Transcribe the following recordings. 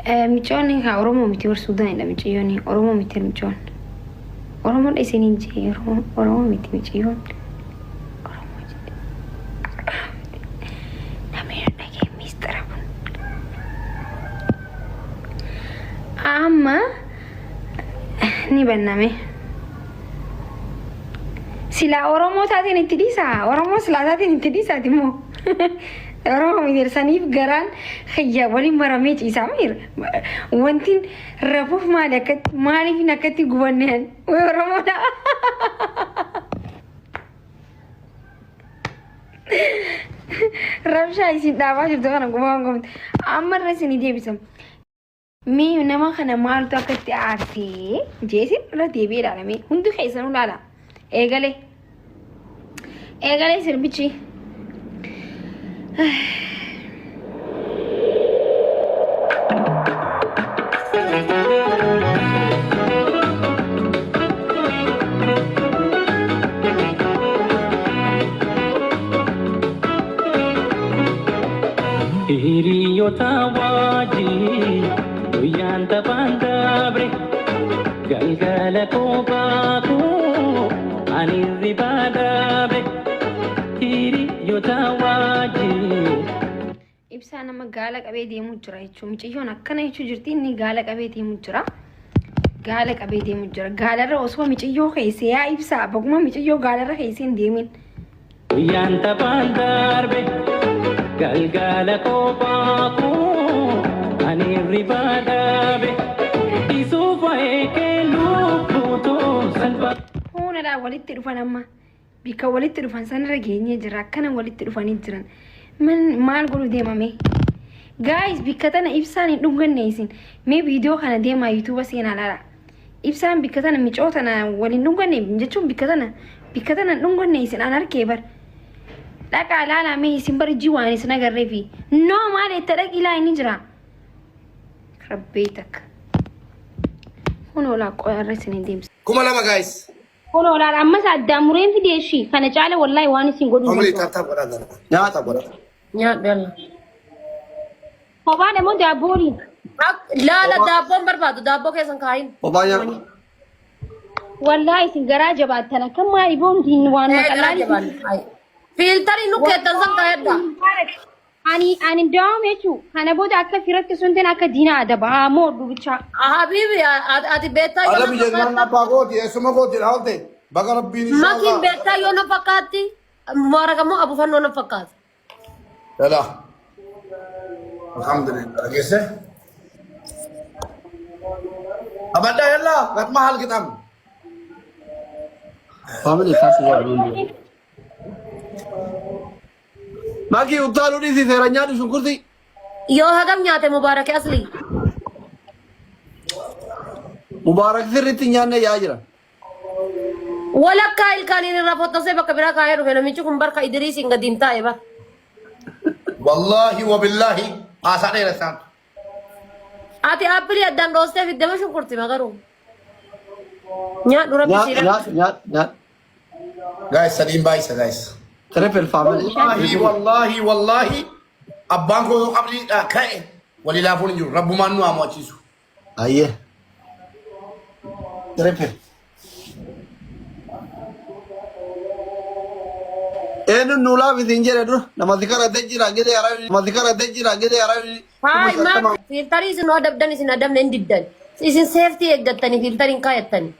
ميجوني ها أورومو ميتور السودان إلا ميجيوني أورومو ميتر ميجون أورومو ليس نينجي أورومو ميتر ميجيون نمير نجي ميستر أما نبنامي سلا أورومو تاتي نتديسا أورومو سلا تاتي نتديسا تيمو أورومو ميتر سنيف جران خيا ولي مراميج إسامير وانتين رفوف مالكت مالي في نكتي جوانين وأورومو لا رمشا يسيب دعوة جبتو أنا قمت أما الرسني دي بسم مي نما خنا مال تو كتي عارتي جيسي لا تبي على مي هندو خيسنو لا لا إيجالي سربيتشي Hiriyoota wajjin guyyaan taphaan dabre galgala kophaatu ani ribaa dabre hiriyoota wajjin. Ibsaa nama gaala qabee deemuu jira jechuun miciyyoon akkana jechuu jirti inni gaala qabee deemuu jira. Gaala qabee deemuu jira. Gaalarra osoo miciyyoo keessee yaa ibsaa bakkuma miciyyoo gaalarra keessee hin deemin. Guyyaan taphaan darbe. Galgala kophaatu ani ribaa dabre isuufa eekee lubbuutu salphaa. Huunadhaa walitti dhufan amma bika walitti dhufan sanarra geenyee jira akkana walitti dhufanii jiran maal godhu deemame gaayis bikka tana ibsaan hin dhunganne isin mee viidiyoo kana deemaa yuutuuba seenaa laala ibsaan bikka tana micoo tana waliin dhunganne jechuun bikka tana hin dhunganne isin an arkee bar. Dhaqaa laalaa mee isin bari jiwaan isin agarree fi noo maal itti dhaqilaa inni jira rabbee takka hunoolaa qoyarra isin hin deemsa. Kuma lama guys. Hunoolaa ammas addaan mureen fideeshi kana caala wallaahi waan isin godhu. Amri taataa godhaa nyaata godhaa. Nyaata dhala. Kophaa demoo daabbooliin. Laala daabboon barbaadu daabboo keessan kaayin. Kophaa nyaata. Wallaahi isin garaa jabaattan akka maali boontiin waan maqalaa. Filtari nu keetan san kaayadda. Ani daawam jechuun kana booda akka firatti sunteen akka diinaa adaba moo dubicha. Habibi ati beektaa yoo Adabi jedhan abbaa gooti eessuma gooti dhaalte baga rabbiin isaa. Makiin beektaa yoo na fakkaatti mooragamoo abufannoo na fakkaata. Yala. Alhamdulillah. Dhageesse. Abadda yalla gatma haal kitam. Family kasi ya dulu. Maki utalu di si seranya di syukurti. Yoo hagam nyaate Mubarak asli. Mubarak sirritti nyaanne yaa jira. Walakkaa ilkaaniin irraa fottosee bakka biraa kaayee dhufe namichi kun barka Idriisiin gadiin taa'e bara. Wallahi wa billahi haasaadha irra Ati aappilii addaan dhoostee fiddama shunkurti magaruu. Nyaadhu rabbi siidha. Nyaat. Guys sadiin baay'isa guys. Triple family. Wallahi abbaan koo qabri ka'e wali laafuun jiru rabbumaan nu amaachisu. Ayye. Triple. Enu nula bitin jere dulu. Nama zikara dejira gede arabi. Nama zikara dejira gede arabi. Hai ma filtari isin adabdan isin adabne indiddan. Isin safety eggattani filtarin kaayattani.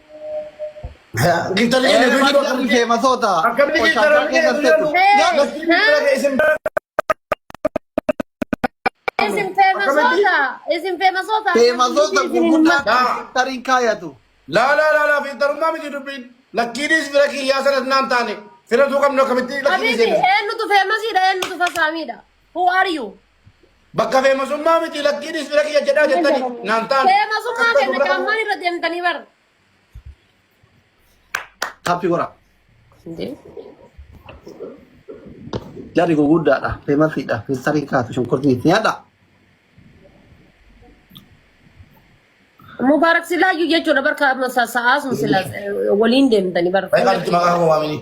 Kita lihat video Kami famous hota. Kami di Isin famous hota. Famous hota gugurda tarin kaya tu. La filter rumah mesti dupin. Lakinis beraki ya sangat nantane. Fira tu kamu nak mesti lakinis. Habibi, enu tu famous ida, enu tu fasamida. Who are you? Bakka famous rumah mesti lakinis beraki ya jeda tadi nantan. Famous rumah kena kamari radem tani bar. Tapi orang. Jadi gugurda dah. Famous dah. Tarin kaya tu syukur ni. Tiada. Mubarak sila yu jechuudha barka sa'a sun sila waliin deemtanii barka. Baik kalau cuma kamu ini.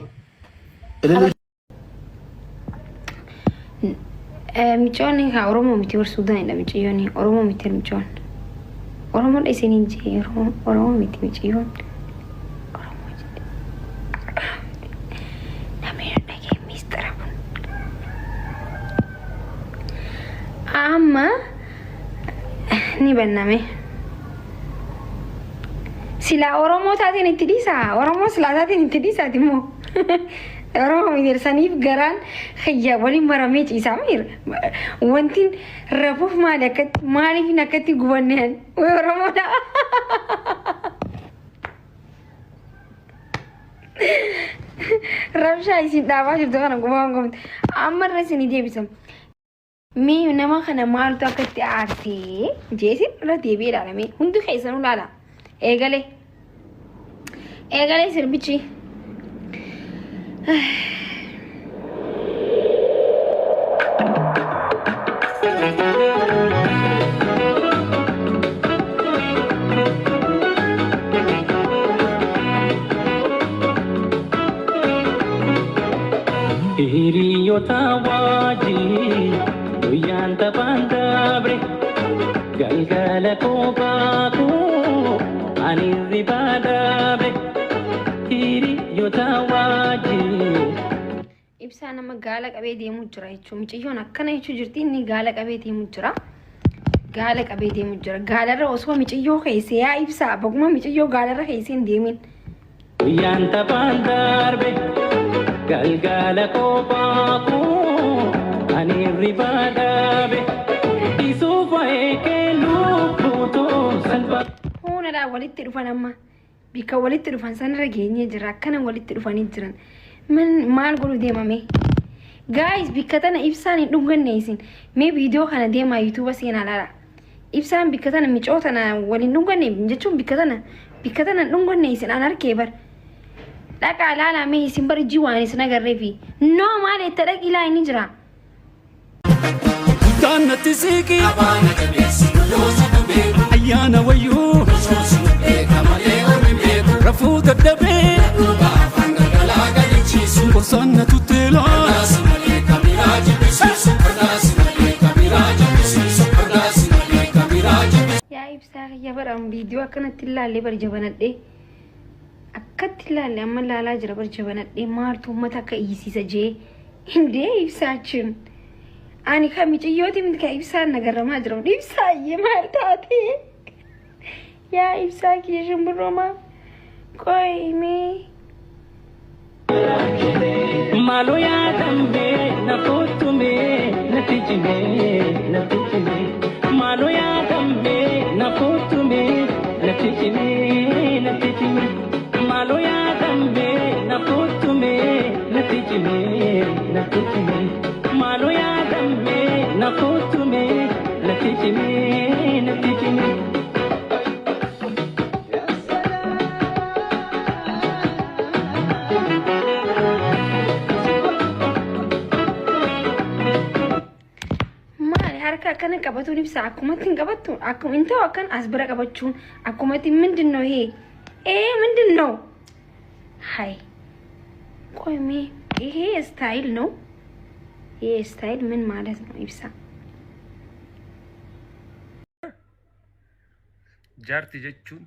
michoonni kaa Oromoo miti warra Suudaan dha michiyyoonni Oromoo miti michoon Oromoo dha isin inji Oromoo miti michiyyoon Oromoo namni dhagee mistara kun amma ni banname sila Oromoo taatiin itti dhiisa Oromoo sila taatiin itti dhiisaati immoo Oromoo miirsaniif garaan khayyaa waliin maramee ciisaa miira wantiin rafuuf maaliif akkatti gubanneen way Oromoodha rabshaa isin dhaabaa jirtu kana gubaan gomte amma irra isin deebisam mee nama kana maaltu akkatti aartee jeesin irra deebi'ee ilaalame hundi keessanuu ilaala eegalee sirbichi Hiriyyoota wajjin guyyaan taphaan dabre galgala kophaatu ani ribaa dabre hiriyyoota wajjin. Ibsaa nama gaala qabee deemuu jira jechuun miciyyoon akkana jechuu jirti inni gaala qabee deemuu jira. Gaala qabee deemuu jira. Gaalarra osoo miciyyoo keessee yaa ibsaa baguma miciyyoo gaalarra keessee hin deemin. Guyyaan taphaan darbe galgala kophaatu ani ribaa dabre isuufa eekee lubbuutu salphaa. Huunadhaa walitti dhufan amma bika walitti dhufan sanarra geenyee jira akkana walitti dhufanii jiran. maal godhu deemame guys bikka tana ibsaan hin dhunganne isin mee viidiyoo kana deemaa yuutuuba seenaa laala ibsaan bikka tana micoo tana waliin dhunganne jechuun bikka tana hin dhunganne isin an arkee bar dhaqaa laala mee isin bar ijji waan isin agarree fi noo maal itti dhaqi laa inni jira Kanatti siqi abaana jabeessi loloosi dubee ayyaana wayyuu loloosi dubee kamalee ormimee rafuu dadhabee afaan galgalaa galichiisu gorsanna tutteelaa kanaasi malee kabiraa jibbisiisu kanaasi malee kabiraa jibbisiisu kanaasi malee kabiraa jibbisiisu. yaa ibsaa kiyya baran viidiyoo akkanatti ilaallee bar jabanadhee akkatti ilaallee amma ilaalaa jira bar jabanadhee maaltu uummata akka iyyisiisa jee hindee ibsaachiin. Ani kamiciyyooti miti ka ibsaan nagarramaa jiran ibsaa iyyee maal taate yaa ibsaa kiyya shimbirroomaa qoyimee Malo ya dambe na fotume na tijime Malo ya dambe na fotume na tijime Malo ya dambe na fotume na tijime Malo ya dambe na fotume na tijime harka akkana qabatuun ibsa akkumatti hin qabattu akkuma intoo akkan as bira qabachuun akkumatti ምንድን ነው ይሄ ምንድን ነው ሃይ ቆይሜ ይሄ ስታይል ነው ይሄ ስታይል ምን ማለት ነው ibsa jaarti jechuun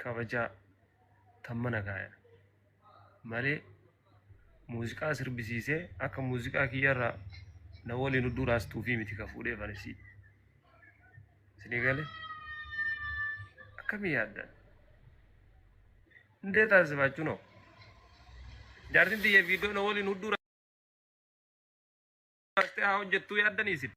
kabajaa tammana gaaya malee muuziqaa sirbisiisee akka muuziqaa kiyyarraa na waliin duraas tuufii miti ka fuudhee fanisi isinii galee akkamii yaaddan hundee taasifaachuu noo jaartin tiyya viidiyoo na waliin duraas haa hojjettuu yaaddanii isin